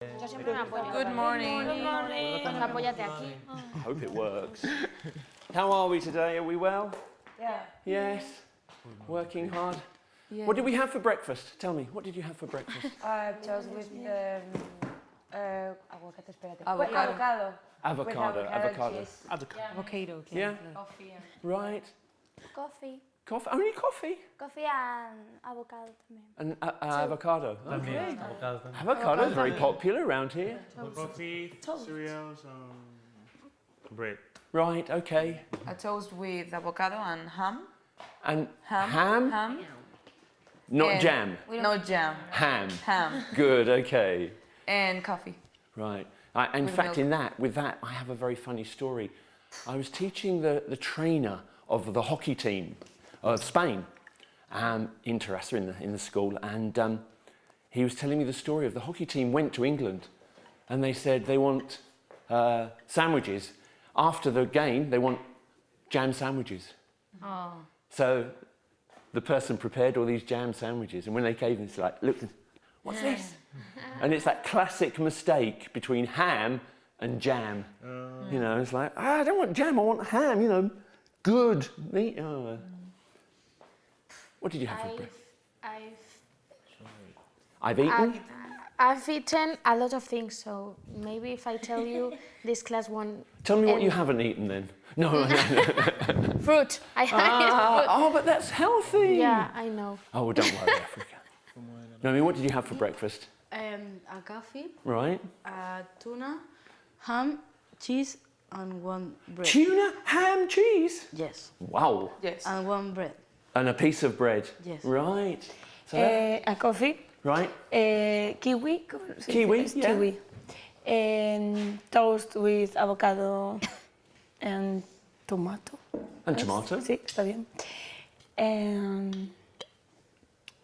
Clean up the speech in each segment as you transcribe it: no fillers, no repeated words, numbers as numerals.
Yo siempre me apoyo. Good morning. Good morning. Apóyate aquí. I hope it works. How are we today? Are we well? Yeah. Yes. Working hard. Yeah. What did we have for breakfast? Tell me, what did you have for breakfast? Toast with aguacate, espérate. Avocado. With cheese. Avocado. Yeah. Coffee. Right. Coffee. Coffee? Only coffee? Coffee and avocado también. And avocado. También, avocado también. Avocado is very popular around here. Coffee, cereals, bread. Right, okay. A toast with avocado and ham. And Ham. ham? Not And- jam. No jam. Ham. Ham. Good, okay. And coffee. Right. In With fact, milk. with that, I have a very funny story. I was teaching the trainer of the hockey team of Spain in Terrassa in the school, and he was telling me the story of the hockey team went to England, and they said they want sandwiches. After the game, they want jam sandwiches. Oh. So the person prepared all these jam sandwiches, and when they gave them, it's like, look, what's this? And it's that classic mistake between ham and jam. You know, it's like, I don't want jam, I want ham, you know, good meat. Oh. What did you have for breakfast? I've eaten? I've eaten a lot of things, so maybe if I tell you this class won't. Tell me what end. you haven't eaten then. No. Fruit. I had Oh, but that's healthy. fruit. Yeah, I know. Oh, well, don't worry, Africa. No, I mean, what did you have for breakfast? A coffee, Right. tuna, ham, cheese, and one bread. Tuna, ham, cheese. Yes. Wow. Yes. And one bread. And a piece of bread. Yes. Right. So that- A coffee, right. kiwi, ¿cómo se dice? Kiwi, Es yeah. kiwi. Toast with avocado and tomato. And ¿Es? tomato. Sí, está bien.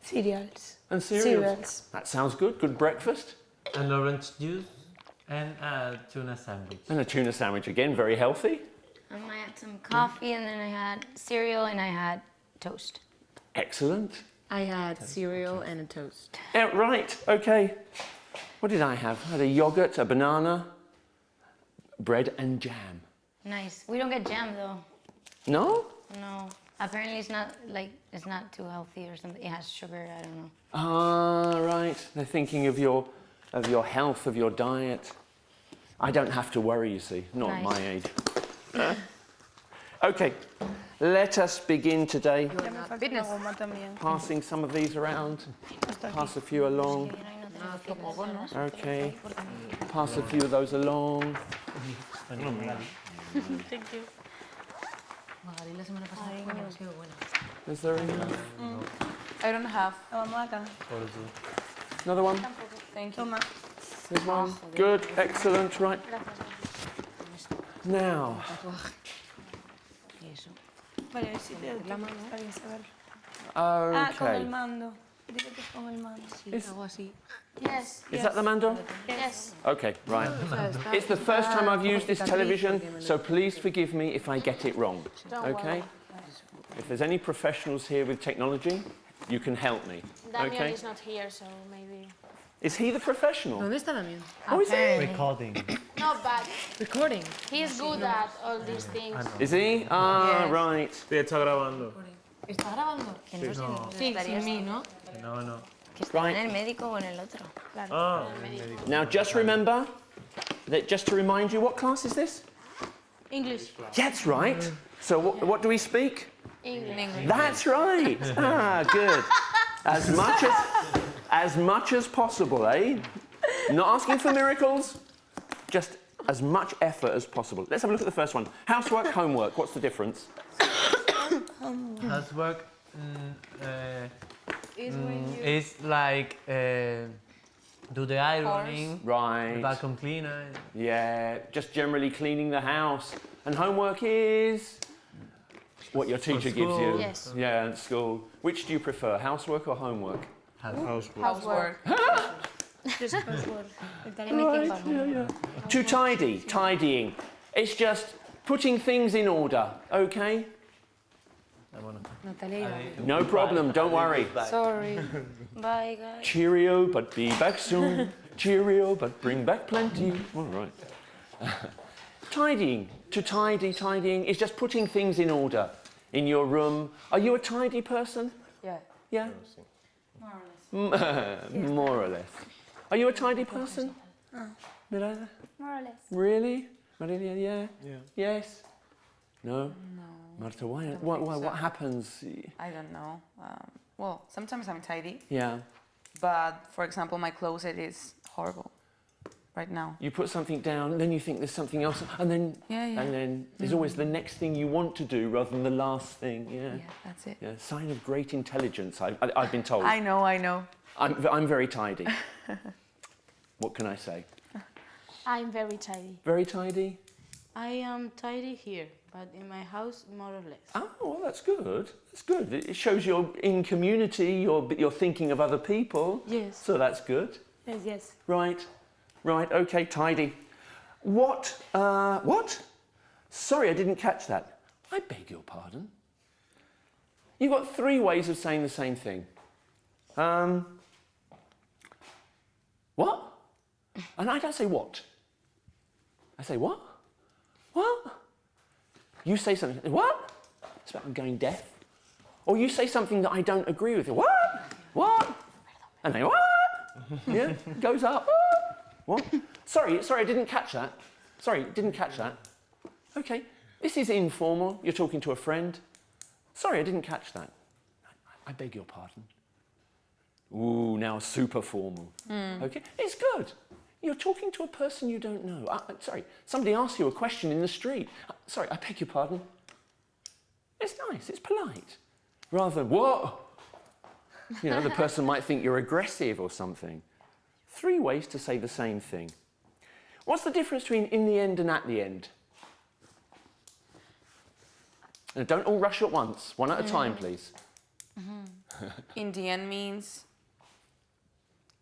Cereals. And cereals. Cereals. That sounds good. Good breakfast. An orange juice and a tuna sandwich. And a tuna sandwich again, very healthy. I had some coffee, and then I had cereal, and I had toast. Excellent. I had cereal and a toast. Yeah, right. Okay. What did I have? I had a yogurt, a banana, bread and jam. Nice. We don't get jam though. No? No. Apparently, it's not too healthy or something. It has sugar. I don't know. Ah, right. They're thinking of your health, of your diet. I don't have to worry, you see, not at Nice. my age. Okay, let us begin today. Fitness. Passing some of these around. Pass a few along. Okay. Pass a few of those along. Thank you. Is there enough? I don't have. Another one? Thank you. There's one. Good, excellent, right. Now, Vale, a ver si te está bien saberlo. Con el okay. mando. Dile que es con el mando. Algo así. Yes. Is that the mando? Yes. Okay, right. It's the first time I've used this television, so please forgive me if I get it wrong. Okay? If there's any professionals here with technology, you can help me. Damian Okay? is not here, so maybe. Is he the professional? ¿Dónde está Damián? Oh, is he? Recording. No, but Recording. he's good at all these things. Is he? Ah, Yes. right. Sí, está grabando. ¿Está grabando? Sí, sin mí, ¿no? No, no. Que está Right. en el médico o en el otro. Ah, Now, just remember, that just to remind you, what class is this? English. That's right. So what do we speak? English. That's right. Ah, good. As much as possible, eh? Not asking for miracles, just as much effort as possible. Let's have a look at the first one. Housework, homework. What's the difference? Housework is like do the ironing, the Right. vacuum cleaner. Yeah, just generally cleaning the house. And homework is what your teacher gives you. school. Yes. Yeah, at school. Which do you prefer, housework or homework? Housework. Just password. To tidy, tidying. It's just putting things in order, okay? Natalia. No problem, don't worry. Sorry. Bye, guys. Cheerio, but be back soon. Cheerio, but bring back plenty. All right. Tidying. To tidy, tidying is just putting things in order in your room. Are you a tidy person? Yeah. Yeah? More or less. More or less. Are you a tidy person? Miranda? More or less. Really? Maria, yeah? Yeah. Yes? No? No. Marta, why? don't Why, think why, so. what happens? I don't know. Well, sometimes I'm tidy, Yeah. but for example, my closet is horrible right now. You put something down, then you think there's something else, and then Yeah. and then there's always the next thing you want to do rather than the last thing. Yeah. Yeah, that's it. Yeah. Sign of great intelligence. I've been told. I know. I'm very tidy. What can I say? I'm very tidy. Very tidy. I am tidy here, but in my house, more or less. Oh, well, that's good. That's good. It shows you're in community. You're thinking of other people. Yes. So that's good. Yes, yes. Right. Right. Okay. Tidy. What? What? Sorry, I didn't catch that. I beg your pardon. You've got 3 ways of saying the same thing. What? And I don't say what. I say what? What? You say something. What? It's about going deaf. Or you say something that I don't agree with. What? What? And they what? Yeah, it goes up. What? Sorry, I didn't catch that. Sorry, didn't catch that. Okay, this is informal. You're talking to a friend. Sorry, I didn't catch that. I beg your pardon. Ooh, now super formal. Okay, it's good. You're talking to a person you don't know. Sorry, somebody asks you a question in the street. Sorry, I beg your pardon. It's nice, it's polite. Rather than, what? You know, the person might think you're aggressive or something. 3 ways to say the same thing. What's the difference between in the end and at the end? And don't all rush at once. One at a time, please. In the end means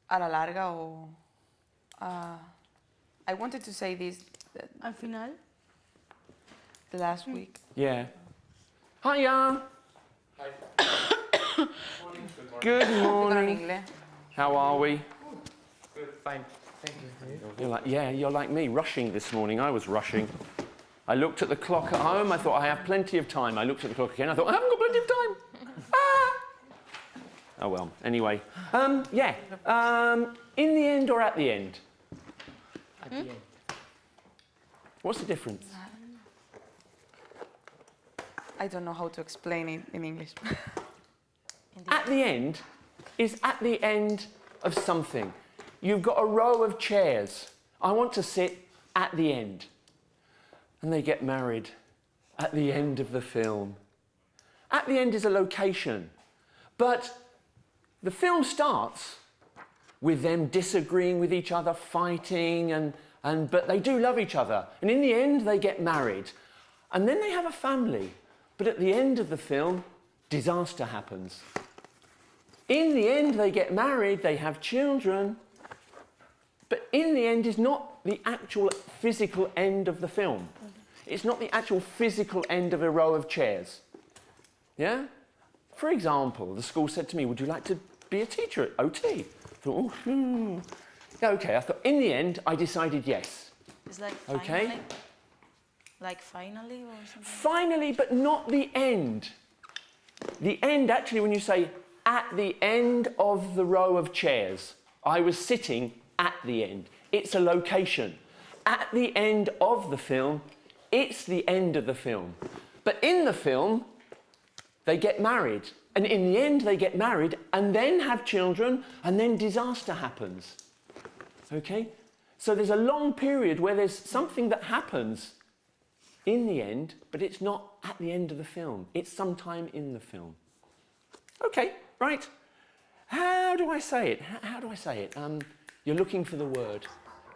a la larga o... I wanted to say this Al final, the last week. Yeah. Hiya. Good Con morning. inglés. How are we? Good, fine. Thank you. You're like me, rushing this morning. I was rushing. I looked at the clock at home. I thought I have plenty of time. I looked at the clock again. I thought I haven't got plenty of time. Oh well. Anyway, yeah. In the end or at the end? At the end. What's the difference? I don't know how to explain it in English. At the end is at the end of something. You've got a row of chairs. I want to sit at the end. And they get married at the end of the film. At the end is a location. But the film starts with them disagreeing with each other, fighting, but they do love each other. And in the end, they get married. And then they have a family. But at the end of the film, disaster happens. In the end, they get married, they have children. But in the end is not the actual physical end of the film. It's not the actual physical end of a row of chairs. Yeah? For example, the school said to me, would you like to be a teacher at OT? I thought, yeah, okay. I thought, in the end, I decided yes. it's like Okay. finally. Like finally or something? Finally, but not the end. The end, actually, when you say at the end of the row of chairs, I was sitting at the end. It's a location. At the end of the film, it's the end of the film. But in the film, they get married. And in the end, they get married and then have children, and then disaster happens. Okay? So there's a long period where there's something that happens in the end, but it's not at the end of the film. It's sometime in the film. Okay, right. How do I say it? How do I say it? You're looking for the word.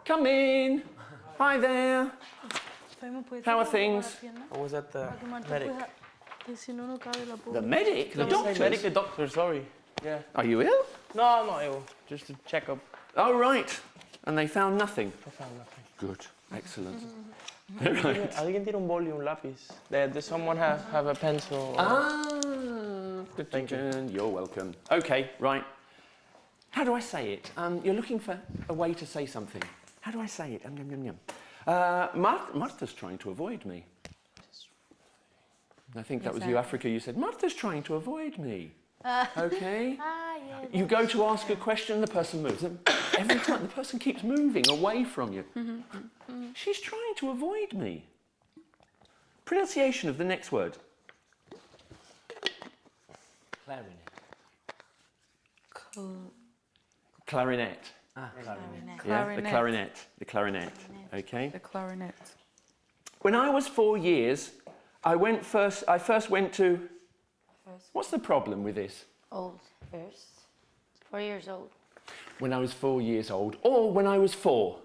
Come in. Hi there. How are things? I was at the medic. The medic? The doctor? Medic, the doctor, sorry. Yeah. Are you ill? No, I'm not ill. Just a checkup. Oh, right. And they found nothing. I found nothing. Good. Excellent. Alguien tiene un boli, un lápiz. Does someone have a pencil? Ah. Thank you. You're welcome. Okay, right. How do I say it? You're looking for a way to say something. How do I say it? Yum, yum, yum. Martha's trying to avoid me. I think that was you, Africa. You said, Martha's trying to avoid me. Okay? Yeah. You go to ask a question, the person moves. And every time, the person keeps moving away from you. She's trying to avoid me. Pronunciation of the next word. Clarinet. Clarinet. Clarinet. Yeah, the clarinet. The clarinet. Okay. The clarinet. When I was 4 years, I first went to. What's the problem with this? Old first. 4 years old. When I was 4 years old, or when I was 4.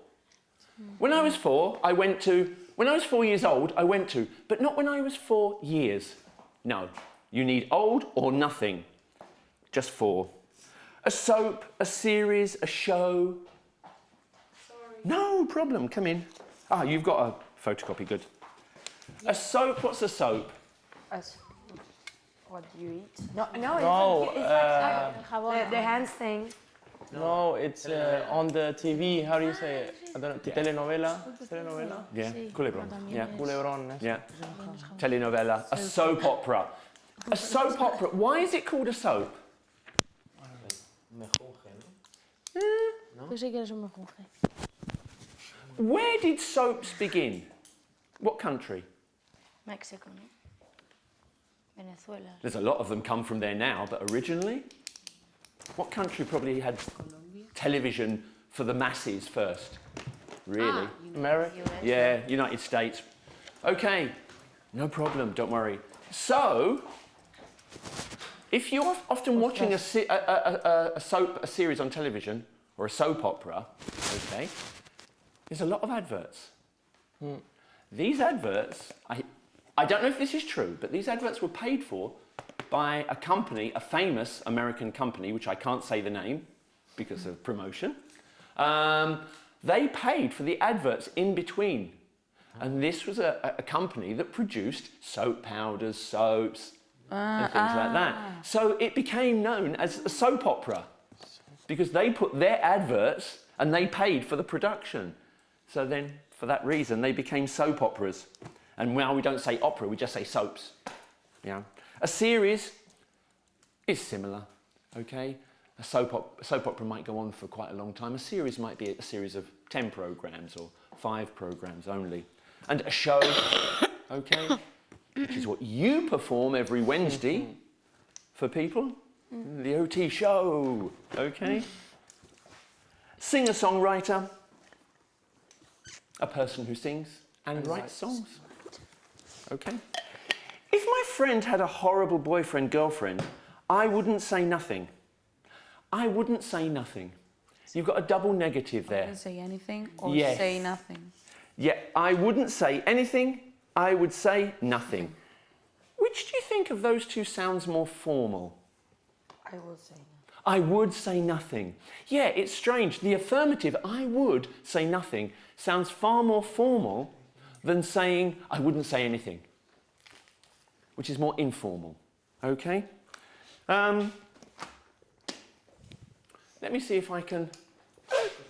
When I was 4, I went to. When I was 4 years old, I went to, but not when I was 4 years. No, you need old or nothing. Just 4. A soap, a series, a show. Sorry. No problem, come in. Ah, you've got a photocopy, good. A soap, what's a soap? What do you eat? No, The hands thing. no, it's on the TV. How do you say it? I don't know. Telenovela? Telenovela? Yeah, Culebron. Yeah, Culebron. yeah. Telenovela, a soap opera. A soap opera, why is it called a soap? Mejunje, ¿no? Tú sí que eres un mejunje. Where did soaps begin? What country? Mexico, no? Venezuela. There's a lot of them come from there now, but originally? What country probably had television for the masses first? Really? America? Yeah, United States. Okay, no problem, don't worry. So, if you're often watching a series on television, or a soap opera, okay, there's a lot of adverts. These adverts, I don't know if this is true, but these adverts were paid for by a company, a famous American company, which I can't say the name because of promotion. They paid for the adverts in between. And this was a company that produced soap powders, soaps, and things like that. So it became known as a soap opera because they put their adverts and they paid for the production. So then, for that reason, they became soap operas. And now we don't say opera, we just say soaps. Yeah. A series is similar, okay? A soap opera might go on for quite a long time. A series might be a series of 10 programs or 5 programs only. And a show, okay, which is what you perform every Wednesday for people. The OT show, okay? Singer-songwriter, a person who sings and writes songs, okay? If my friend had a horrible boyfriend, girlfriend, I wouldn't say nothing. I wouldn't say nothing. You've got a double negative there. Didn't say anything or Yes. say nothing. Yeah, I wouldn't say anything, I would say nothing. Which do you think of those two sounds more formal? I will say no. I would say nothing. Yeah, it's strange. The affirmative, I would say nothing, sounds far more formal than saying, I wouldn't say anything, which is more informal. Okay? Let me see if I can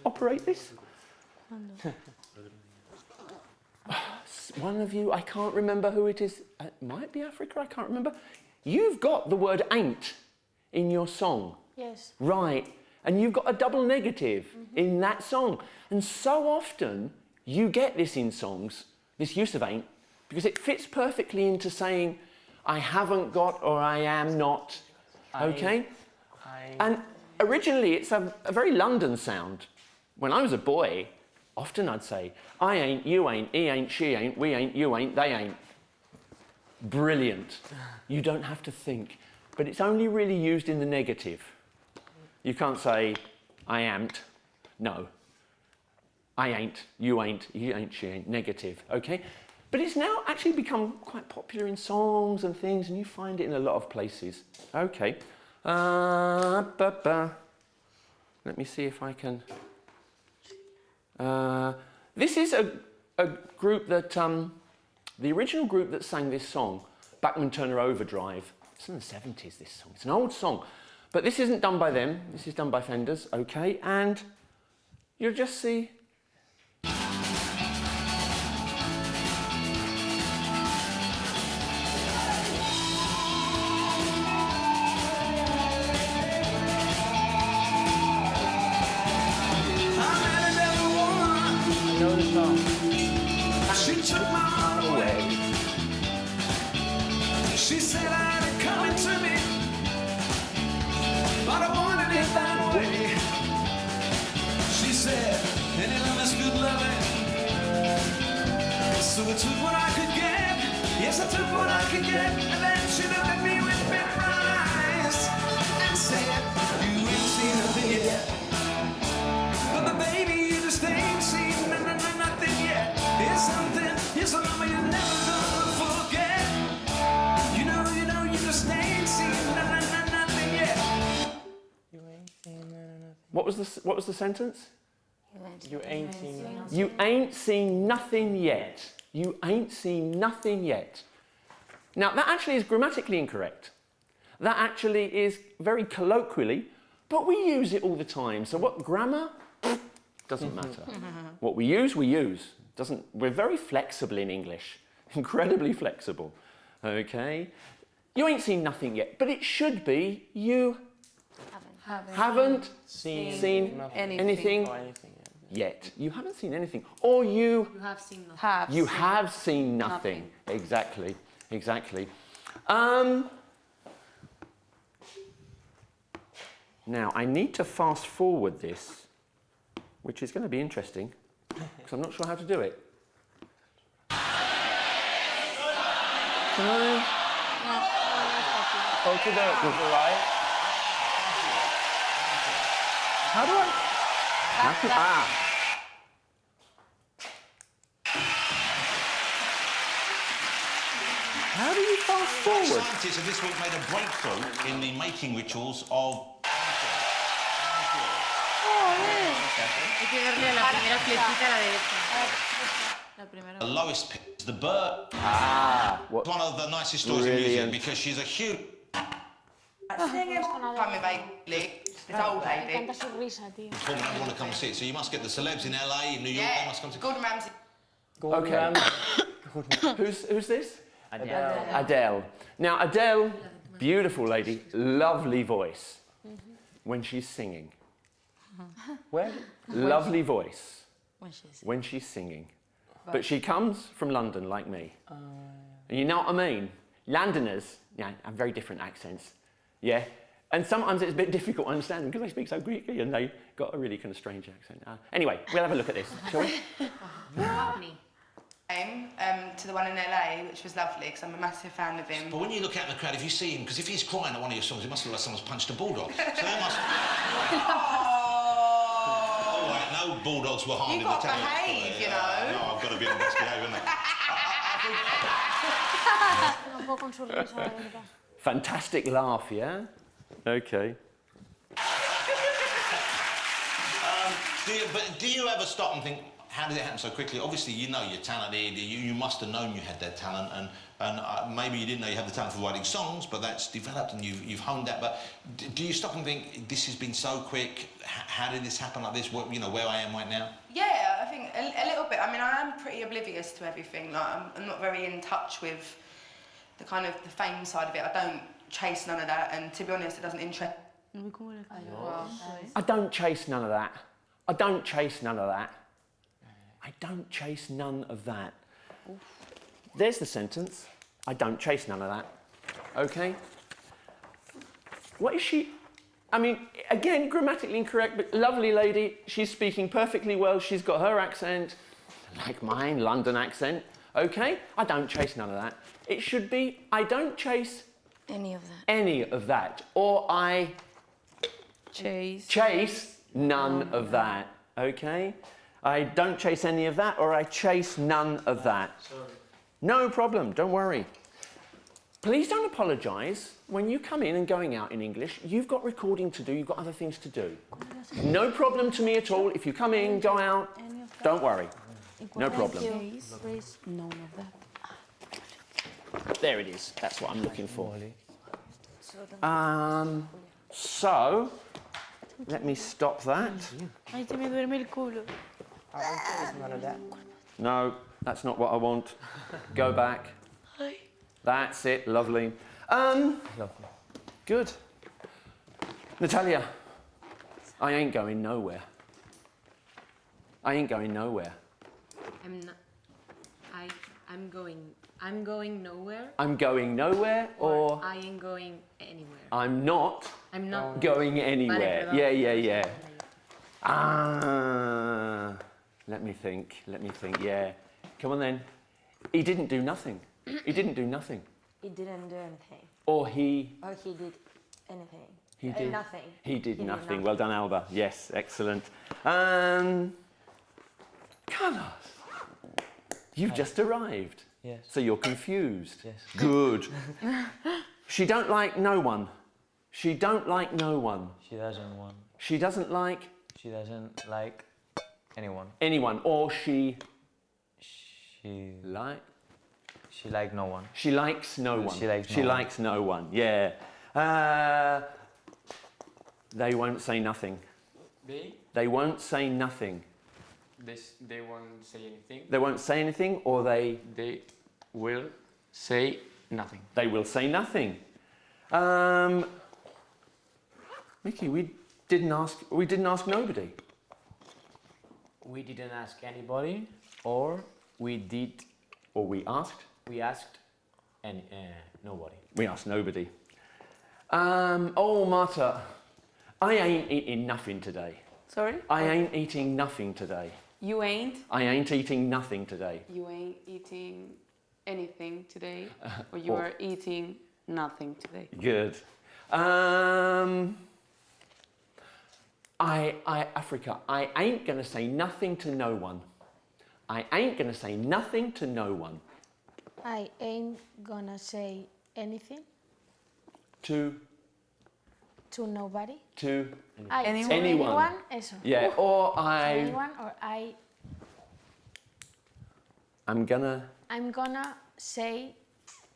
operate this. One of you, I can't remember who it is. It might be Africa, I can't remember. You've got the word ain't in your song. Yes. Right. And you've got a double negative in that song. And so often you get this in songs, this use of ain't, because it fits perfectly into saying, I haven't got or I am not. Okay? And originally it's a very London sound. When I was a boy, often I'd say, I ain't, you ain't, he ain't, she ain't, we ain't, you ain't, they ain't. Brilliant. You don't have to think. But it's only really used in the negative. You can't say, I am't. No. I ain't, you ain't, he ain't, she ain't. Negative, okay? But it's now actually become quite popular in songs and things, and you find it in a lot of places. Okay. Let me see if I can... this is a group that... the original group that sang this song, Bachman Turner Overdrive, it's in the 70s, this song. It's an old song. But this isn't done by them, this is done by Fenders, okay? And you'll just see. I know the song. She took my heart away. She said I had it coming to me, but I wanted it that way. She said, any love is good loving. So I took what I could get. Yes, I took what I could get. And then she looked at me with big eyes and said, you ain't seen nothing yet. But baby, you just ain't seen nothing yet. Here's something, here's a number you're never gonna forget. You just ain't seen nothing yet. You ain't seen nothing. What was the sentence? You ain't seen nothing. You ain't seen nothing yet. You ain't seen nothing yet. Now, that actually is grammatically incorrect. That actually is very colloquially, but we use it all the time. So what grammar? Doesn't matter. What we use, we use. We're very flexible in English. Incredibly flexible. Okay? You ain't seen nothing yet, but it should be you haven't seen anything Or anything, yeah. yet. You haven't seen anything. Or you have seen nothing. have seen nothing. Exactly. Now, I need to fast forward this, which is going to be interesting, because I'm not sure how to do it. Can I? Go to the right. How do I? How do you fast forward? Scientists have this week made a breakthrough in the making rituals of... Hay que darle a la primera flechita a la derecha. La primera. The lowest pitch, the bird. What? One of the nicest stories in music because she's a huge... Coming baby, this old lady. Canta su risa, tío. performer and want to come and see it. So you must get the celebs in LA, in New York, they must come to... Gordon Ramsay. Okay. Who's this? Adele. Now, Adele, beautiful lady, lovely voice when she's singing. Where? Lovely voice When she's when she's singing. But she comes from London, like me. And you know what I mean? Londoners, have very different accents. Yeah? And sometimes it's a bit difficult to understand them because they speak so Greekly and they got a really kind of strange accent. Anyway, we'll have a look at this, shall we? Came to the one in LA, which was lovely because I'm a massive fan of him. But when you look out in the crowd, if you see him, because if he's crying at one of your songs, it must look like someone's punched a bulldog. So they must... Oh, right, no bulldogs were harmed in the You've got to town. behave, you know. No, I've got to be on the best behaviour, haven't I? Un poco con su risa, de verdad. Fantastic laugh, yeah? Okay. Do you ever stop and think, how did it happen so quickly? Obviously, you know you're talented. You must have known you had that talent, and maybe you didn't know you had the talent for writing songs, but that's developed and you've honed that. But do you stop and think, this has been so quick? How did this happen like this? Where I am right now? Yeah, I think a little bit. I mean, I am pretty oblivious to everything. Like, I'm not very in touch with the kind of the fame side of it. I don't chase none of that, and to be honest, it doesn't interest me. I don't chase none of that. I don't chase none of that. I don't chase none of that. There's the sentence. I don't chase none of that. Okay? What is she? I mean, again, grammatically incorrect, but lovely lady. She's speaking perfectly well. She's got her accent, like mine, London accent. Okay? I don't chase none of that. It should be, I don't chase Any of that. any of that. Or I chase none of that. Okay? I don't chase any of that, or I chase none of that. No problem, don't worry. Please don't apologise. When you come in and going out in English, you've got recording to do, you've got other things to do. No problem to me at all. If you come in, go out, don't worry. No problem. None of that. There it is. That's what I'm looking for. So, let me stop that. Ay, se me duerme el culo. No, that's not what I want. Go back. That's it, lovely. Good. Natalia, I ain't going nowhere. I ain't going nowhere. I'm not. I'm going nowhere. I'm going nowhere or I ain't going anywhere. I'm not I'm not going anywhere. perdón. Yeah. Ah, let me think, yeah. Come on then. He didn't do nothing. He didn't do nothing. He didn't do anything. Or he did anything. He did nothing. He did nothing. Well done, Alba. Yes, excellent. Carlos, you've just arrived. Yes. So you're confused. Yes. Good. She don't like no one. She don't like no one. She doesn't want. She doesn't like She doesn't like anyone. anyone. Or she She like no one. she likes no one. She likes she no one. likes no one. Yeah. They won't say nothing. They won't say nothing. They won't say anything. They won't say anything, or they will say nothing. They will say nothing. Mickey, we didn't ask nobody. We didn't ask anybody, or we asked nobody. We asked nobody. Oh, Marta, I ain't eating nothing today. Sorry? I ain't eating nothing today. You ain't? I ain't eating nothing today. You ain't eating anything today, or you are eating nothing today. Good. Africa, I ain't gonna say nothing to no one. I ain't gonna say nothing to no one. I ain't gonna say anything To nobody. to Anyone. Eso. yeah, or Anyone, or I'm gonna say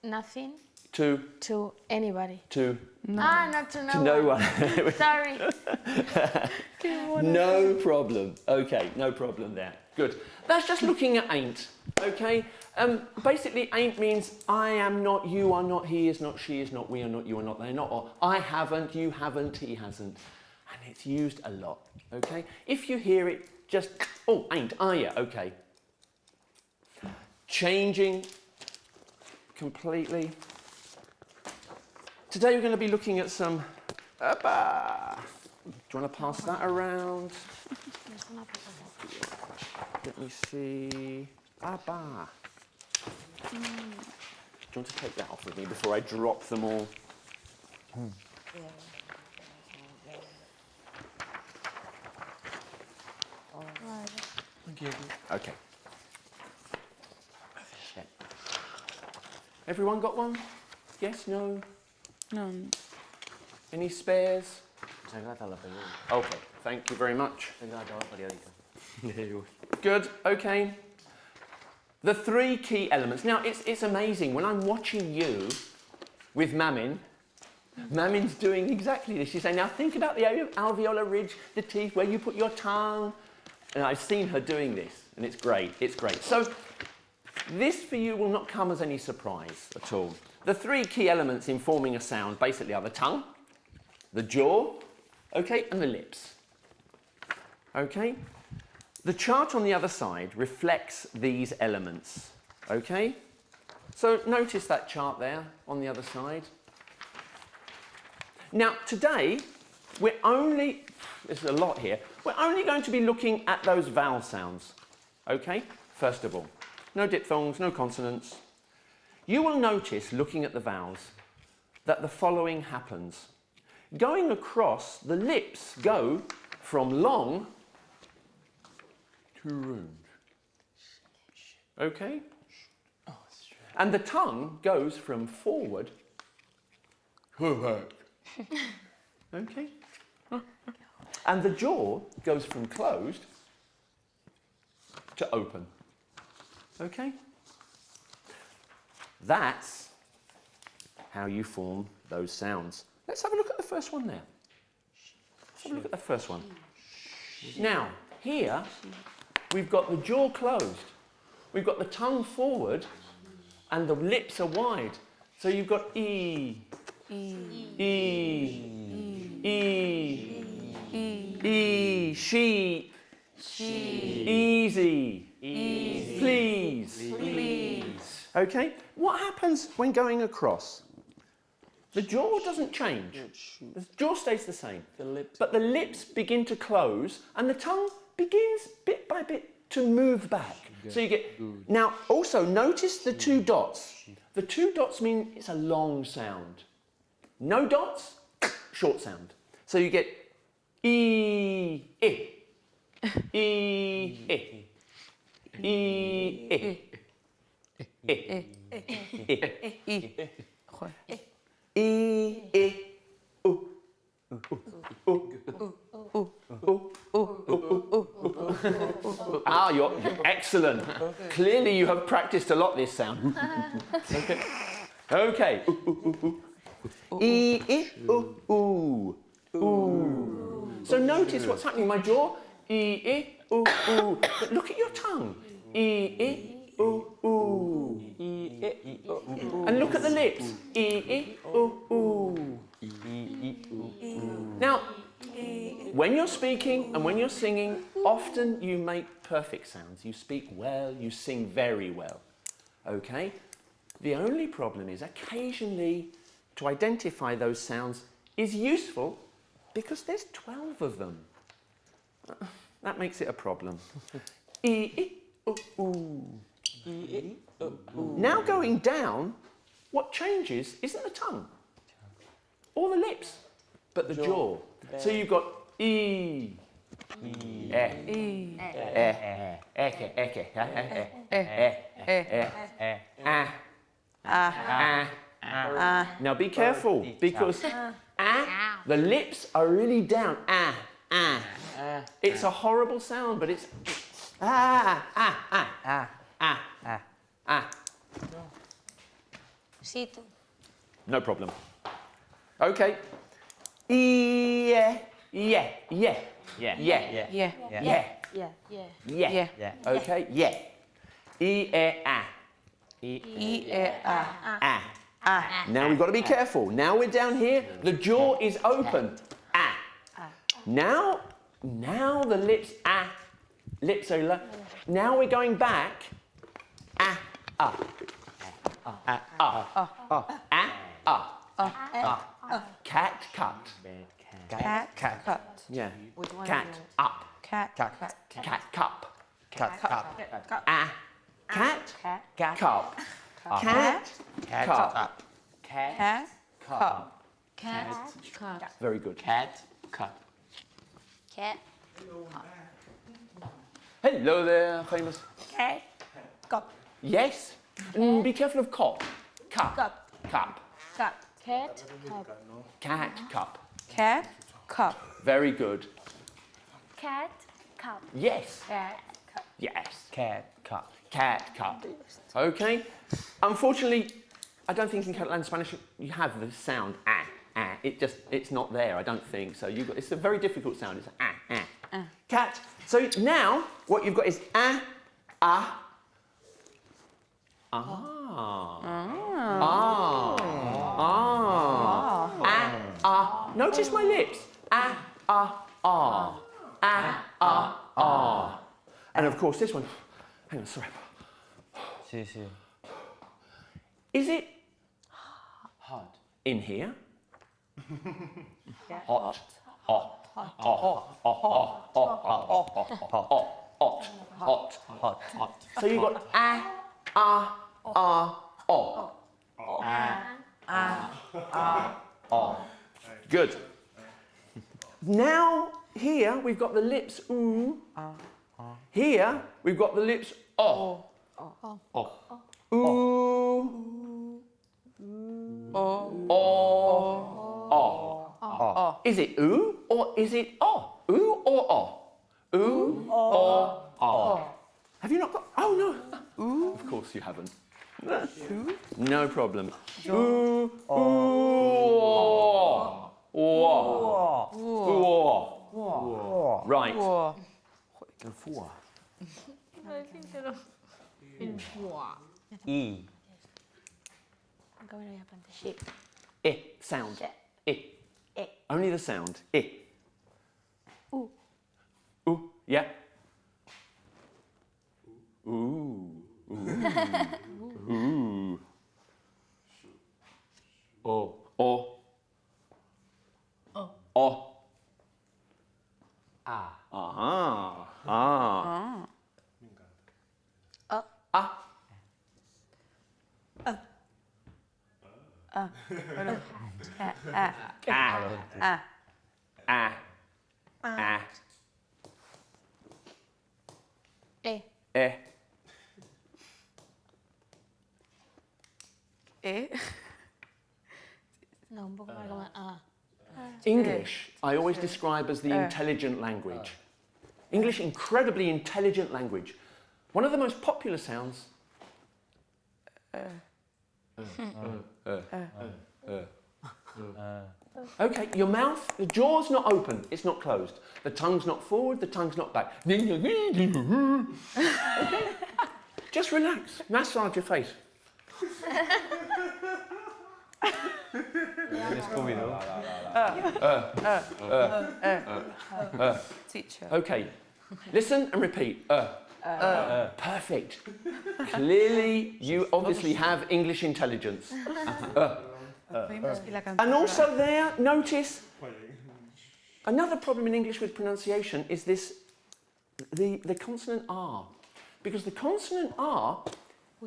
nothing to anybody. Not to no to no one. one. Sorry. No problem. Okay, no problem there. Good. That's just looking at ain't. Okay. Basically, ain't means I am not, you are not, he is not, she is not, we are not, you are not, they are not, or I haven't, you haven't, he hasn't, and it's used a lot. Okay. If you hear it, just ain't, are you? Okay. Changing completely. Today we're going to be looking at some. Do you want to pass that around? Let me see. Abba. Do you want to take that off with me before I drop them all? Okay. Everyone got one? Yes, no? No. Any spares? Okay, thank you very much. Good, okay. The three key elements. Now, it's amazing. When I'm watching you with Mamin, Mamin's doing exactly this. She's saying, now think about the alveolar ridge, the teeth, where you put your tongue. And I've seen her doing this, and it's great. It's great. So this for you will not come as any surprise at all. The three key elements in forming a sound basically are the tongue, the jaw, okay, and the lips. Okay? The chart on the other side reflects these elements. Okay? So notice that chart there on the other side. Now today, there's a lot here, we're only going to be looking at those vowel sounds. Okay? First of all, no diphthongs, no consonants. You will notice, looking at the vowels, that the following happens. Going across, the lips go from long to round. Okay? And the tongue goes from forward to back. Okay? And the jaw goes from closed to open. Okay? That's how you form those sounds. Let's have a look at the first one there. Let's have a look at the first one. Now, here, we've got the jaw closed. We've got the tongue forward, and the lips are wide. So you've got E, sheep, easy, please. Okay? What happens when going across? The jaw doesn't change. The jaw stays the same. But the lips begin to close and the tongue begins bit by bit to move back. So you get... Now, also, notice the two dots. The two dots mean it's a long sound. No dots, short sound. So you get E, I, E, I, E, I, I, Ah, you're excellent. Clearly you have practiced a lot this sound. Okay. Okay. E, I, ooh. So notice what's happening. My jaw, E, I, ooh. But look at your tongue. E, I, ooh. And look at the lips. E, I, ooh. Now, when you're speaking and when you're singing, often you make perfect sounds. You speak well, you sing very well. Okay? The only problem is occasionally to identify those sounds is useful because there's 12 of them. That makes it a problem. E, I, ooh. Now going down, what changes isn't the tongue or the lips, but the jaw. So you've got E, Now be careful because the lips are really down. It's a horrible sound, but it's No problem. Okay. Yeah. Okay. Yeah. Now we've got to be careful. Now we're down here. The jaw is open. Now the lips. Lips are low. Now we're going back. Cat, cut. Cat, cut. Yeah. With one Cat, hand. up. Cat, Cat, cup. cat, cup. Cat, Cat, cup. Cat, cup. cat, cup. Cat, cup. Very good. Cat, cup. Cat. Hello there, famous. Cat, cup. Yes. Be careful of cop. Cup. Cup. Cup. Cup. Cat, cup. Cat, cup. Cat, cup. Very good. Cat, cup. Yes. Cat, cup. Yes. Cat, cup. Cat, cup. Okay. Unfortunately, I don't think in Catalan Spanish you have the sound it's not there. I don't think so. It's a very difficult sound. It's cat. So now what you've got is Notice my lips. And of course this one. Hang on, sorry. Is it Hot. in here? Hot. Hot. So you've got Good. Now here we've got the lips ooh. Here we've got the lips ooh. Is it ooh or is it Ooh or Ooh or Have you not got? Oh no. Ooh. Of course you haven't. No problem. Ooh. Or. Or. Right. El fua. Sound. Only the sound. Ooh. Ooh. Yeah. Ooh. Ooh. Ooh. O. O. O. Ah. Aha. Ah. Ah. No, un poco más como English, I always describe as the intelligent language. English, incredibly intelligent language. One of the most popular sounds. Okay, your mouth, the jaw's not open, it's not closed. The tongue's not forward, the tongue's not back. Okay? Just relax, massage your face. Teacher. Okay, listen and repeat. Perfect. Clearly, you obviously have English intelligence. And also there, notice, another problem in English with pronunciation is this, the consonant R. Because the consonant R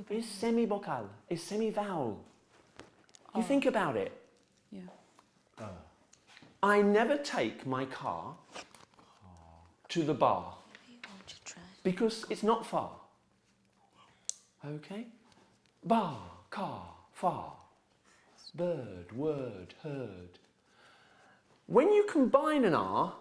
is semi-vocal, is semi-vowel. You think about it. Yeah. I never take my car to the bar because it's not far. Okay? Bar, car, far. Bird, word, heard. When you combine an R,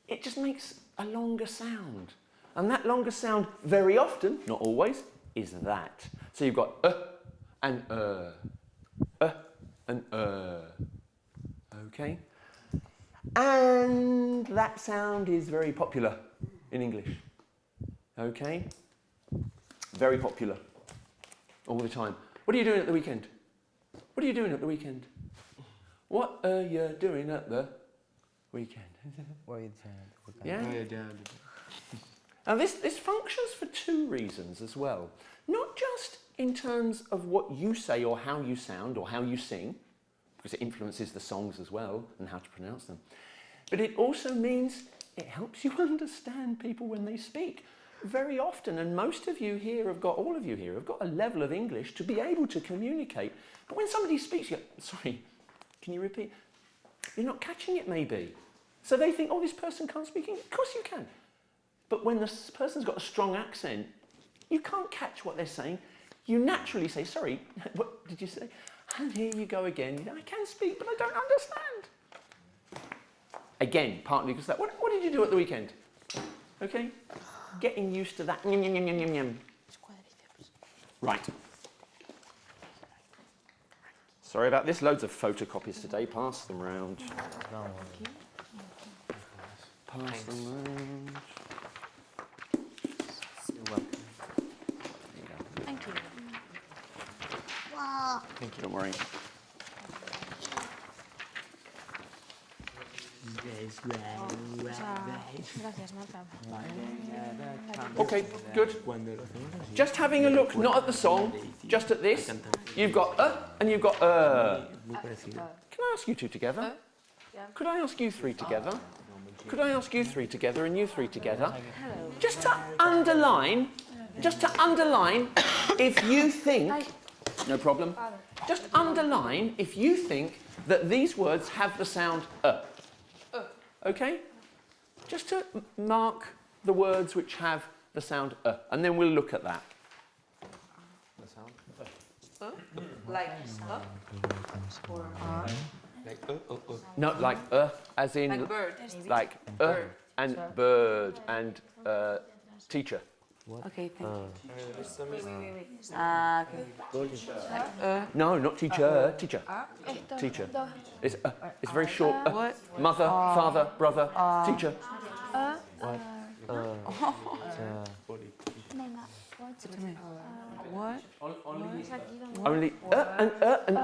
it just makes a longer sound. And that longer sound, very often, not always, is that. So you've got and and okay? And that sound is very popular in English. Okay? Very popular. All the time. What are you doing at the weekend? What are you doing at the weekend? What are you doing at the weekend? Yeah? Now this functions for two reasons as well. Not just in terms of what you say or how you sound or how you sing, because it influences the songs as well and how to pronounce them. But it also means it helps you understand people when they speak. Very often, and most of you here have got, all of you here have got a level of English to be able to communicate. But when somebody speaks, you go, sorry, can you repeat? You're not catching it maybe. So they think, oh, this person can't speak English. Of course you can. But when this person's got a strong accent, you can't catch what they're saying. You naturally say, sorry, what did you say? And here you go again. You know, I can speak, but I don't understand. Again, partly because of that. What did you do at the weekend? Okay? Getting used to that. Yum, yum, yum, yum, yum. Right. Sorry about this. Loads of photocopies today. Pass them round. Pass them round. Thank you. Thank you. Don't worry. Gracias, Marta. Okay, good. Just having a look, not at the song, just at this. You've got and you've got Can I ask you two together? Could I ask you three together? Could I ask you three together and you three together? Just to underline, if you think, no problem, just underline if you think that these words have the sound okay? Just to mark the words which have the sound and then we'll look at that. The sound. Like or No, like as in like bird. like and bird and teacher. Okay, thank you. Ah, okay. No, not teacher. Teacher. Teacher. It's very short. What? Mother, father, brother, teacher. What? Only and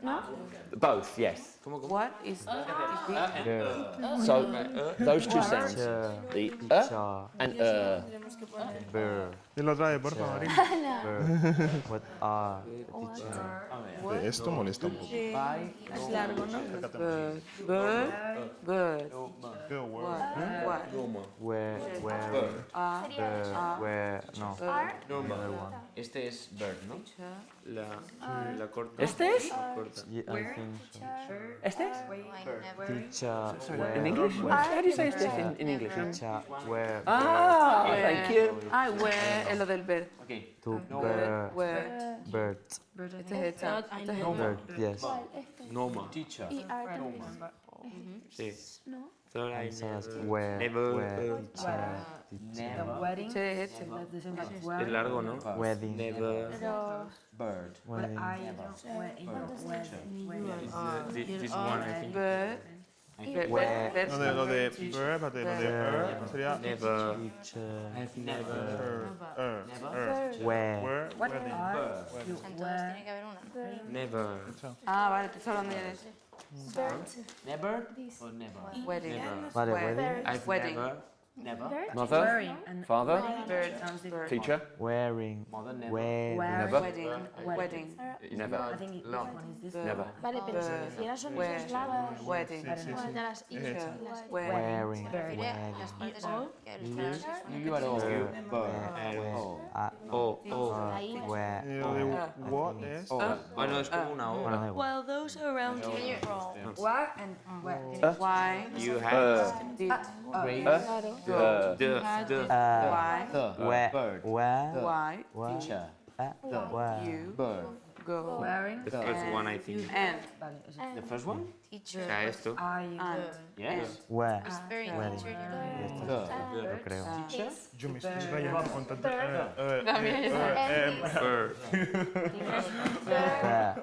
No? both, yes. What is this? So those two sounds, the and Dilo otra vez, por favor. What are Esto molesta un poco. Es largo, ¿no? Bird. Bird. Good word. What? where no the other one. Este es bird, ¿no? La corta. ¿Este es? Corta. Yeah, I think so. ¿Este es? Teacher In English? How do you say este in English? teacher where Ah, thank you. Ah, where es lo del bird. Okay. to Where. bird Este es esta. Este es bird yes. Noma. Teacher. Sí. Third eye. Says where teacher Este es este. Es largo, ¿no? wedding Never. wedding This one, I think. Bird. Where. Lo de verb, lo de sería Never. teacher Never. where where, wedding. Entonces tiene que haber una. Never. Ah, vale, te estoy hablando de eso. Never or never? Wedding. vale wedding I've Wedding. never. Mother, father, Bird. teacher, wearing Mother never. never, Wedding. Wedding. never, Long. never. Vale, pero si refieres a sonidos largos, Wedding. de las I, las wearing refiere a wedding las partes que el francés You are all. Oh, oh. where Y lo de what es Bueno, es como una O. bueno da igual. Well, those around you. Why? You have Did. the Why? where Why? where You bird. go. The first one, I think. And. The first one? teacher. O sea, esto. And. Yes. where Very wedding teacher. lo creo yo me estoy rayando con tanto Bird. where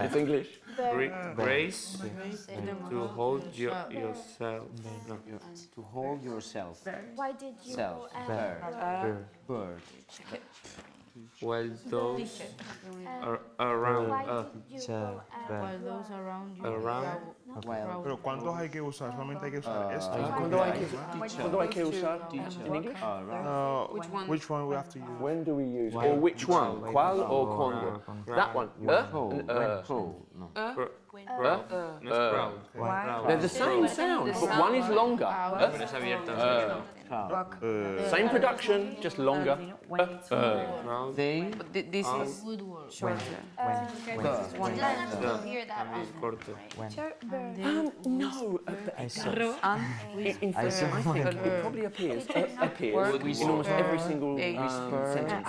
It's English. Grace. To hold yourself. No. To hold yourself. Why did you Self. bird Bird. While those are around. why did you bird Those around you. Around. Well, Pero ¿cuántos hay que usar? Solamente hay que usar esto. ¿Cuándo hay que usar in English? Which one we have to use? When do we use? Or which one? ¿Cuál o cuándo? That one. pull. No. They're the same sound, but one is longer. Pero es abierta. Same production, just longer. They. This is shorter. One line to hear that También corto. No, I saw in fact, I think it probably appears in almost every single sentence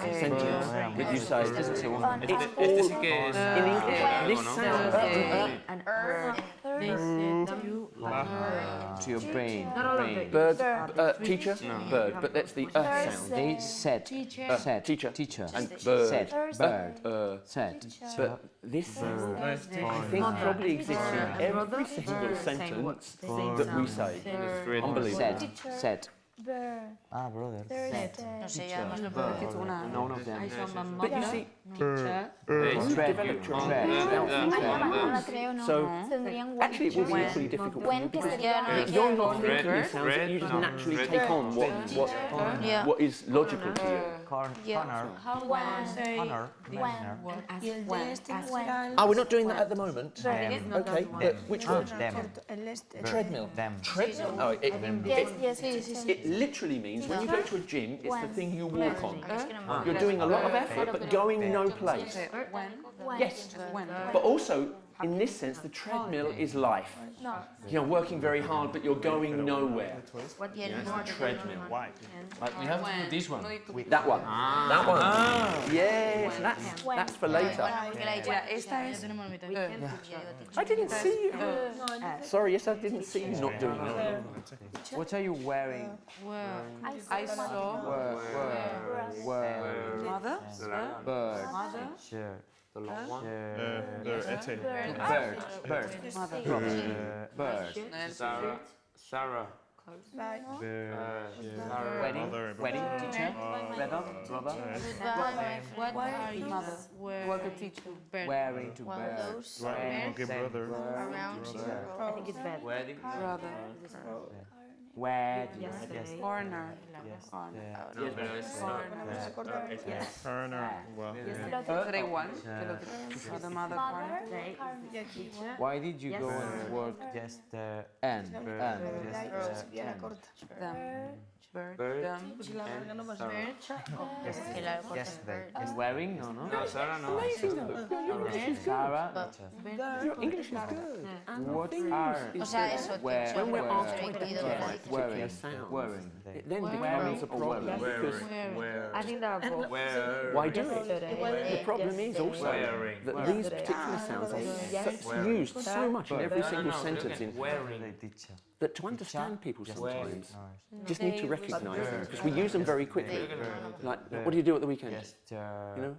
that you say. Este sí que es In English, this sound. To your brain. Bird, teacher, bird, but that's the sound. They said. Said. Teacher, Teacher. and bird. Said. Bird. Said. But this sound, I think, probably exists in every single sentence that we say. Unbelievable. Said. Said. brother No sé, ya más lo Porque es una. None of them. But you see, Tread. no la creo, no. so Tendrían actually it will be equally difficult for you when que because sería you're not thinking these sounds, that you just naturally take on what is logical to you. corner Y el de este igual. Oh, we're not doing that at the moment. Okay, which word? them El este. Treadmill. them Treadmill? Oh, it literally means when you go to a gym, it's the thing you walk on. You're doing a lot of effort, but going no place. When? Yes, When? but also in this sense, the treadmill is life. You're working very hard, but you're going nowhere. What Yeah, it's the treadmill. But we have to do this one. That one. That one. Yes, that's for later. Esta es I didn't see you. Sorry, yes, I didn't see you not doing that. What are you wearing? I saw mother, Bird. Shirt. The long one. Bird. Bird. Bird. Sarah. Sarah. Wedding. Wedding. Teacher. Brother. Brother. What are you work of teacher. Wearing to bird. Okay, brother. around you? I think it's bad. Wedding. Brother. Wedding. Corner. Turner. Well, Today one. For the mother corner. Why did you go and work Just and? Them. Bird. Bird. Them. yesterday. And wearing? No, no. No, Sarah, no. Sarah. Your English is good. What are? O sea, eso, When we're asked to Wearing. identify particular sounds, Wearing. it then becomes a problem because I think that why do it? The problem is also that these particular sounds are used so much in every single sentence that to understand people sometimes, you just need to recognise them because we use them very quickly. Like, what do you do at the weekend? You know,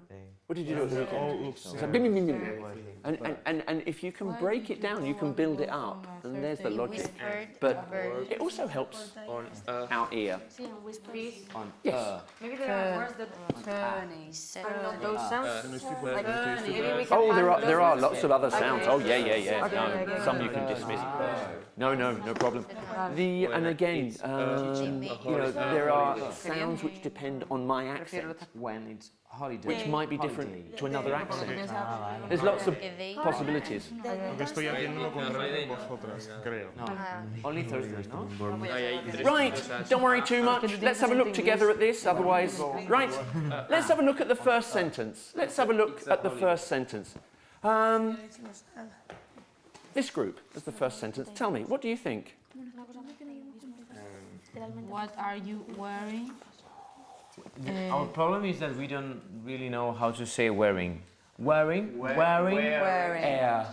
what did you do at the weekend? It's like, bim, bim, bim, bim. And if you can break it down, you can build it up, and there's the logic. But it also helps On our ear. On. Yes. maybe there are words that Turning. those sounds. Like, maybe we can Oh, find there are those. lots of other sounds. Oh, yeah. Okay, No, okay, some okay. you can dismiss. No problem. And again, you know, there are sounds which depend on my accent, When it's holiday. which might be different to another accent. There's lots of possibilities. Aunque estoy haciéndolo con vosotras, creo. No. Only Thursday, no? Right, don't worry too much. Let's have a look together at this, otherwise... Right, let's have a look at the first sentence. Let's have a look at the first sentence. This group is the first sentence. Tell me, what do you think? What are you wearing? Our problem is that we don't really know how to say wearing. Wearing, wearing, air,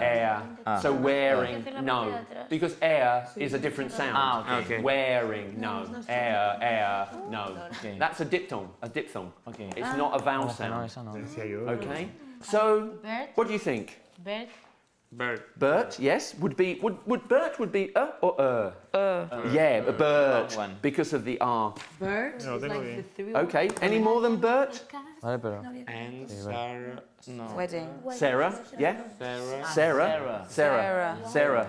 air. So wearing, no. Because air is a different sound. Okay. Wearing, no. Air, no. Okay. That's a diphthong, Okay. It's not a vowel sound. Okay? So, what do you think? Bird. Bird. Bert, yes, would Bert would be or yeah, a Bert, One. because of the R. Bird. No, tengo bien. Okay, any more than Bert? Vale, pero. And Sarah. No. Wedding. Sarah, yeah? Sarah.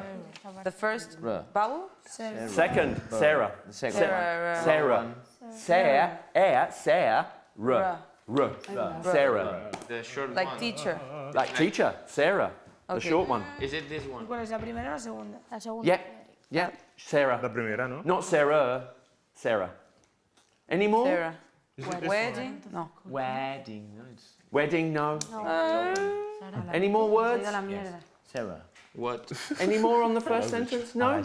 The first vowel. Second, Sarah. Sarah. Sarah. Sarah. The short Like one. teacher. Like teacher, Sarah. The Okay. short one. Is it this one? ¿Cuál es la primera o la segunda? La segunda. Yeah, Sarah. La primera, ¿no? Not Sarah, Sarah. Any more? Sarah. Wedding. No. Wedding. No, it's Wedding, no. Any more words? Sarah. what? Any more on the first sentence? No?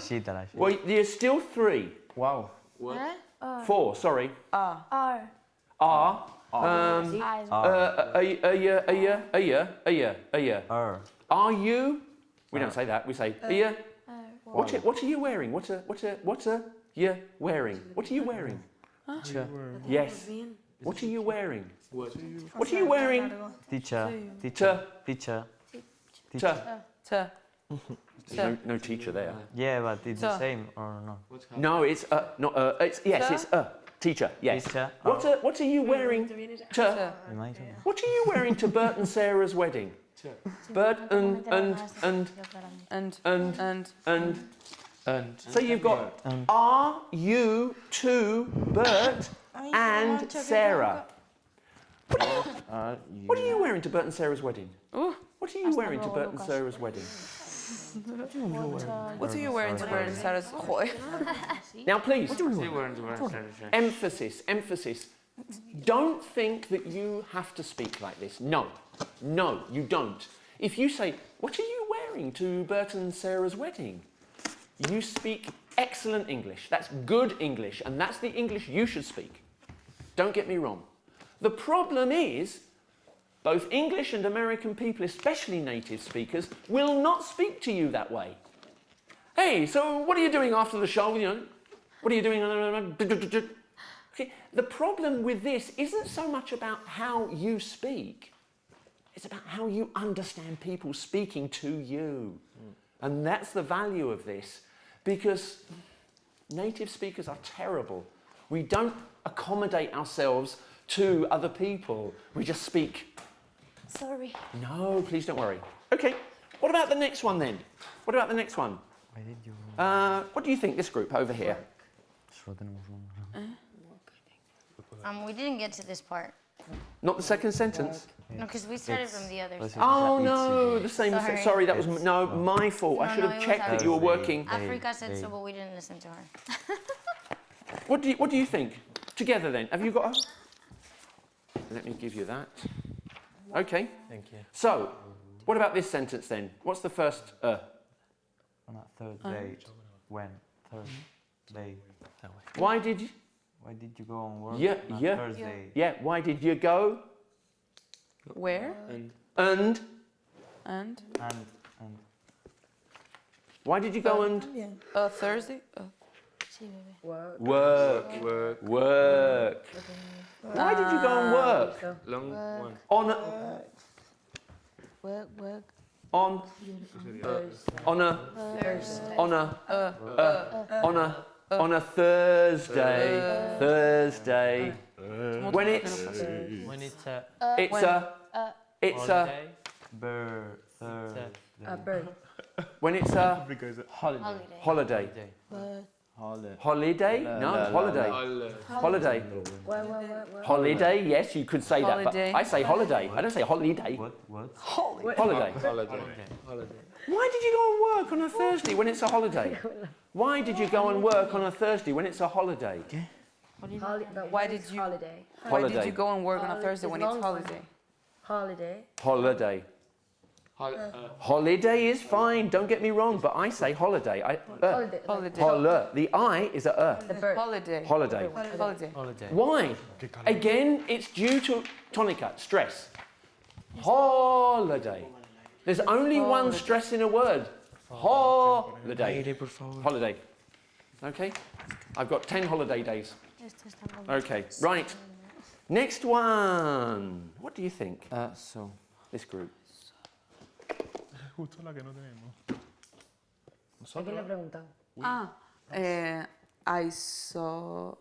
Well, there's still three. Wow. What? Four, sorry. R. Are. Are you? We don't say that. We say you. What are you wearing? What are you wearing? What are you wearing? Yes. What are you wearing? What are you wearing? Teacher. No teacher there. Yeah, but it's the same or no? No, it's not it's yes, it's teacher. Yes. Teacher. What are you wearing to? What are you wearing to Bert and Sarah's wedding? Bert and. So you've got are you to Bert and Sarah? What are you wearing to Bert and Sarah's wedding? What are you wearing to Bert and Sarah's wedding? What are you wearing to Bert and Sarah's boy? Now please, emphasis. Don't think that you have to speak like this. No. No, you don't. If you say, what are you wearing to Bert and Sarah's wedding? You speak excellent English. That's good English, and that's the English you should speak. Don't get me wrong. The problem is, both English and American people, especially native speakers, will not speak to you that way. Hey, so what are you doing after the show? You know, what are you doing? Okay, the problem with this isn't so much about how you speak. It's about how you understand people speaking to you. And that's the value of this, because native speakers are terrible. We don't accommodate ourselves to other people. We just speak. Sorry. No, please don't worry. Okay, what about the next one then? What about the next one? What do you think, this group over here? We didn't get to this part. Not the second sentence? No, because we started from the other side. Oh no, the same. Sorry. Sorry, that was no my fault. I should have checked that you were working. Africa said so, but we didn't listen to her. What do you think? Together then. Have you got a... Let me give you that. Okay. Thank you. So, what about this sentence then? What's the first On a Thursday. When? Thursday. Why did you... Why did you go on work Yeah, on yeah. Thursday? Yeah, why did you go? Where? And? And? Why did you go and? Thursday? Work. Work. Why did you go and work? Long one. On a... Work. On a Thursday. Thursday. When it's holiday. Bird. when it's a Holiday. holiday. No, holiday. Holiday. Holiday. Yes, you could say that, but Holiday. I say holiday. I don't say holiday. What? Holiday. Holiday. Why did you go and work on a Thursday when it's a holiday? Why did you go and work on a Thursday when it's a holiday? Why did you? Holiday. Why did you go and work on a Thursday when it's holiday? Holiday. Holiday. Holiday is fine, don't get me wrong, but I say holiday. Holiday. The I is a Holiday. Holiday. Holiday. Holiday. Why? Again, it's due to tonica, stress. Holiday. There's only one stress in a word. Holiday. Holiday. Okay? I've got 10 holiday days. Okay, right. Next one. What do you think? So. This group. Justo la que no tenemos. I saw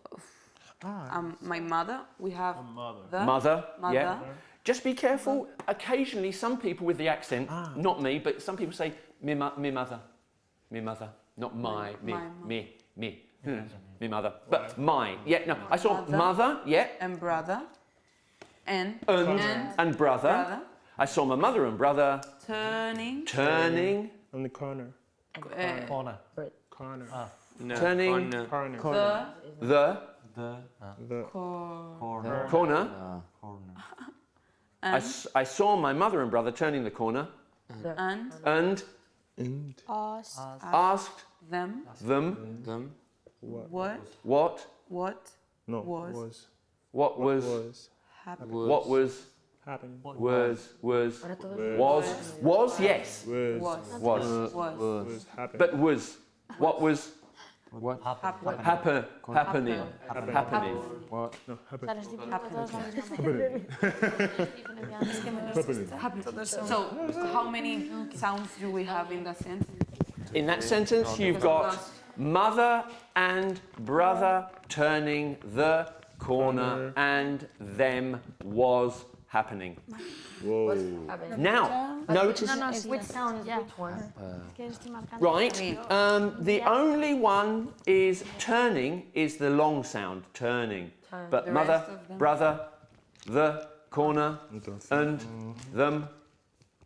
my mother. We have Mother. Yeah. Just be careful. Occasionally, some people with the accent, not me, but some people say me mother. Me mother. Not my, me. Me mother. But my. Yeah, no. I saw mother, yeah. And brother. And brother. I saw my mother and brother turning. On the corner. Corner. Corner. No. Turning. Corner. The corner. I saw my mother and brother turning the corner. And asked them. What Was. Happening. Was, yes. Was happening. But was. What was Happening. happening? What? No, So, how many sounds do we have in that sentence? In that sentence, you've got mother and brother turning the corner and them was happening. Whoa. Now, notice... Which sound? Yeah. Which one? Right, the only one is turning, is the long sound, turning. But The mother, rest of them. brother, the corner, and them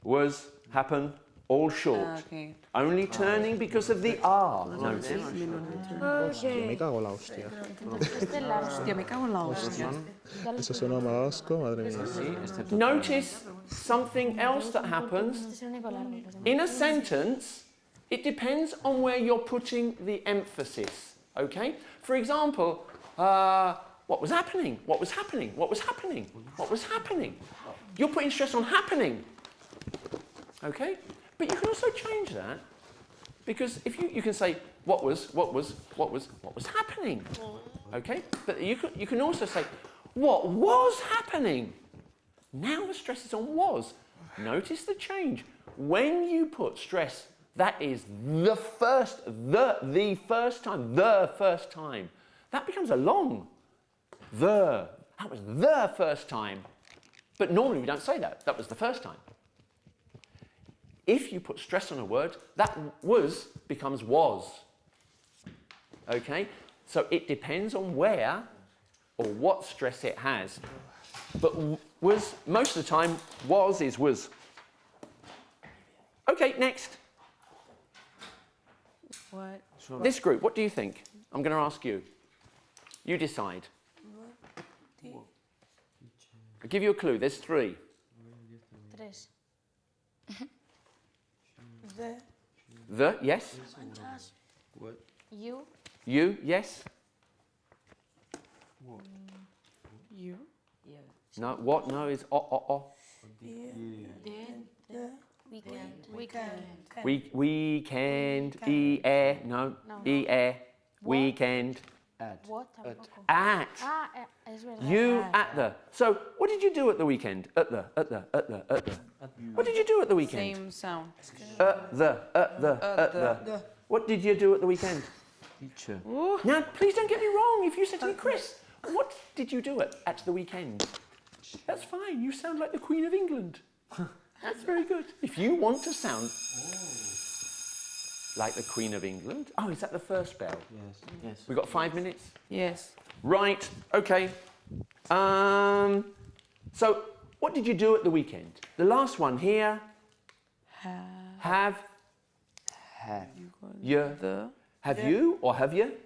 was, happen, all short. Okay. Only turning because of the R. Notice. Me cago en la hostia. Este es largo. Hostia, me cago en la hostia. Eso suena mal asco, madre mía. Notice something else that happens. Este es el único largo. Los demás. In a sentence, it depends on where you're putting the emphasis, okay? For example, what was happening? What was happening? What was happening? What was happening? You're putting stress on happening, okay? But you can also change that, because if you can say, what was happening, okay? But you can also say, what was happening? Now the stress is on was. Notice the change. When you put stress, that is the first time. That becomes a long. That was the first time. But normally we don't say that. That was the first time. If you put stress on a word, that was becomes was. Okay? So it depends on where or what stress it has. But was, most of the time, was is was. Okay, next. What? This group, what do you think? I'm going to ask you. You decide. I'll give you a clue. There's three. Tres. The, yes. What? You. You, yes. You? No, what? No is Weekend. No. Weekend. What? Tampoco. At. Ah, es verdad. You at the. So, what did you do at the weekend? At the. What did you do at the weekend? Same sound. At the. What did you do at the weekend? Teacher. Now, please don't get me wrong. If you said to me, Chris, what did you do at the weekend? That's fine. You sound like the Queen of England. That's very good. If you want to sound like the Queen of England. Oh, is that the first bell? Yes. We've got 5 minutes? Yes. Right, okay. So, what did you do at the weekend? The last one here. Have. You. Have you or have you?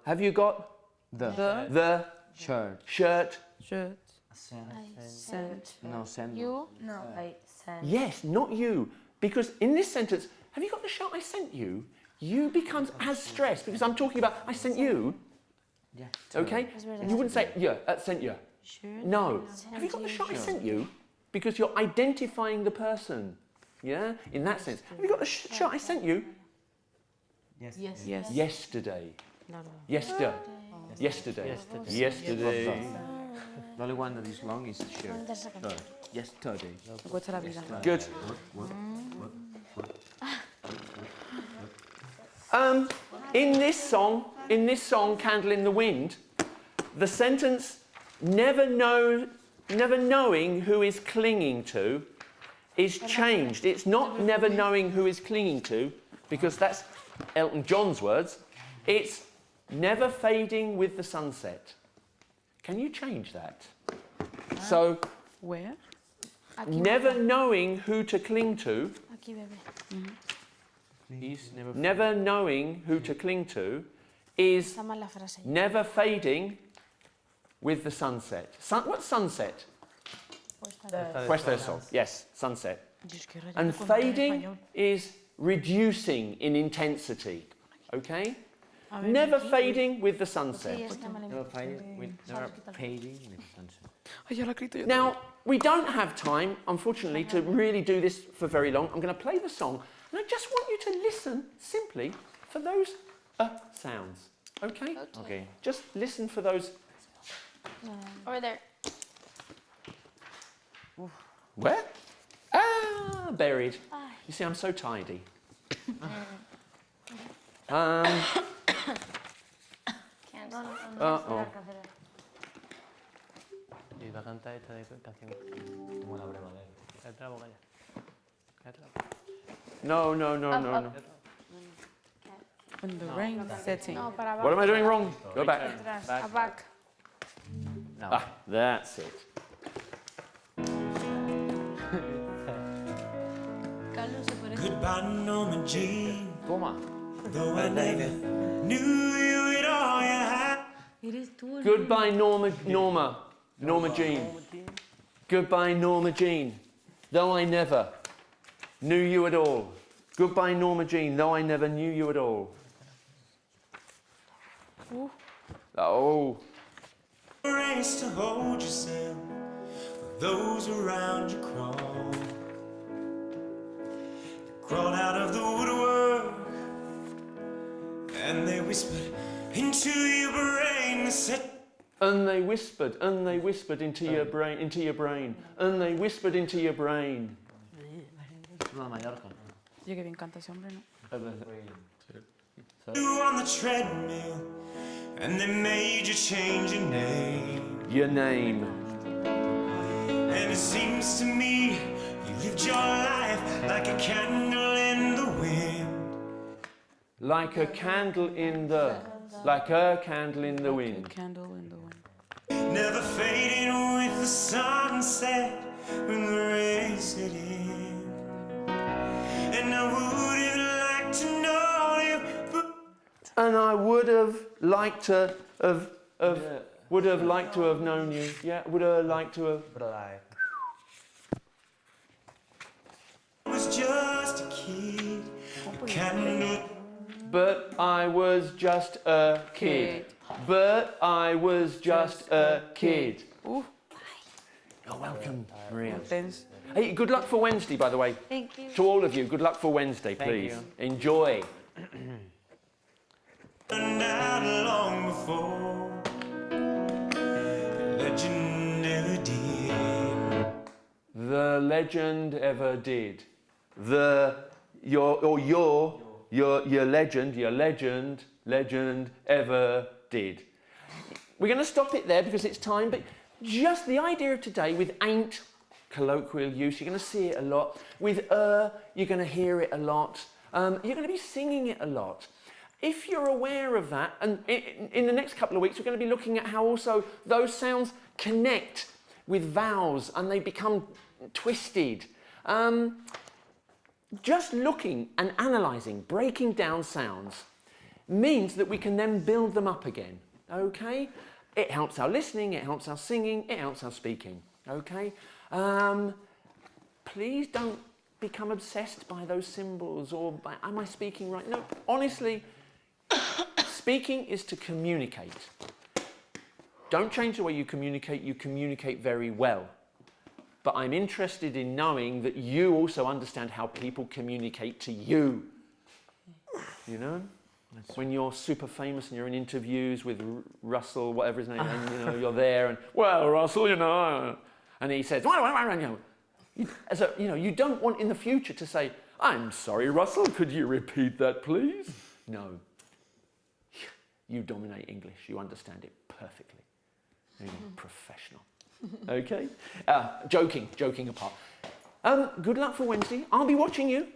Have you got the Shirt. shirt? Sent. No, send. You. No. I sent. Yes, not you. Because in this sentence, have you got the shirt I sent you? You becomes as stress because I'm talking about I sent you. Yeah. Okay? You wouldn't say sent you. No. Have you got the shirt I sent you? Because you're identifying the person. Yeah? In that sense. Have you got the shirt I sent you? Yes. Yesterday. No. Yesterday. The only one that is long is shirt. Yesterday. Good. In this song, Candle in the Wind, the sentence never knowing who is clinging to is changed. It's not never knowing who is clinging to, because that's Elton John's words. It's never fading with the sunset. Can you change that? So, Where? never knowing who to cling to, Aquí, bebé. He's never knowing who to cling to is Está mal la frase. never fading with the sunset. What's sunset? Puesta de sol. Yes, sunset. And fading is reducing in intensity. Okay? Never fading with the sunset. Sí, está mal. never fading with the sunset. Now, we don't have time, unfortunately, to really do this for very long. I'm going to play the song, and I just want you to listen simply for those sounds. Okay? Okay. Just listen for those. Over there. Where? Ah, buried. You see, I'm so tidy. Uh-oh. Iba a cantar esta canción como la breva de él. Cállate la boca ya. Cállate la boca. No. When the rain setting. No, para abajo. What am I doing wrong? Go back. Atrás. Back. No. Ah, that's it. Carlos se Goodbye, Norma Jean. Toma. Though I never knew you at all, yeah. Goodbye, Norma Jean. Goodbye, Norma Jean. Though I never knew you at all. Goodbye, Norma Jean. Though I never knew you at all. Oh. Race to hold yourself. Those around you crawl. They crawled out of the woodwork and they whispered into your brain. They said, And they whispered into your brain, and they whispered into your brain. Nueva Mallorca. Oye, que bien canta ese hombre, ¿no? you on the treadmill and they made you change your name. Your name. And it seems to me you lived your life like a candle in the wind. Like a candle in the, like a candle in the wind. Candle in the wind. Never fading with the sunset when the rain set in. And I would have liked to know you, but And I would have liked to have known you. Yeah, would have liked to have. I was just a kid. Candle. But I was just a kid. But I was just a kid. You're welcome, Maria. Hey, good luck for Wednesday, by the way. Thank you. To all of you, good luck for Wednesday, please. Enjoy. Turned out long before. Legend never did. The legend ever did. Your legend ever did. We're going to stop it there because it's time, but just the idea of today with ain't, colloquial use, you're going to see it a lot. With you're going to hear it a lot. You're going to be singing it a lot. If you're aware of that, and in the next couple of weeks, we're going to be looking at how also those sounds connect with vowels and they become twisted. Just looking and analysing, breaking down sounds means that we can then build them up again, okay? It helps our listening, it helps our singing, it helps our speaking, okay? Please don't become obsessed by those symbols or by, am I speaking right? No, honestly, speaking is to communicate. Don't change the way you communicate very well. But I'm interested in knowing that you also understand how people communicate to you. You know? When you're super famous and you're in interviews with Russell, whatever his name is, and you know, you're there and, well, Russell, you know, and he says, you don't want in the future to say, I'm sorry, Russell, could you repeat that, please? No. You dominate English. You understand it perfectly. You're professional. Okay? Joking apart. Good luck for Wednesday. I'll be watching you.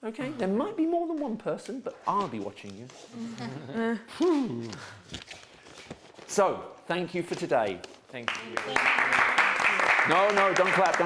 Okay? There might be more than one person, but I'll be watching you. So, thank you for today. Thank you. No, don't clap.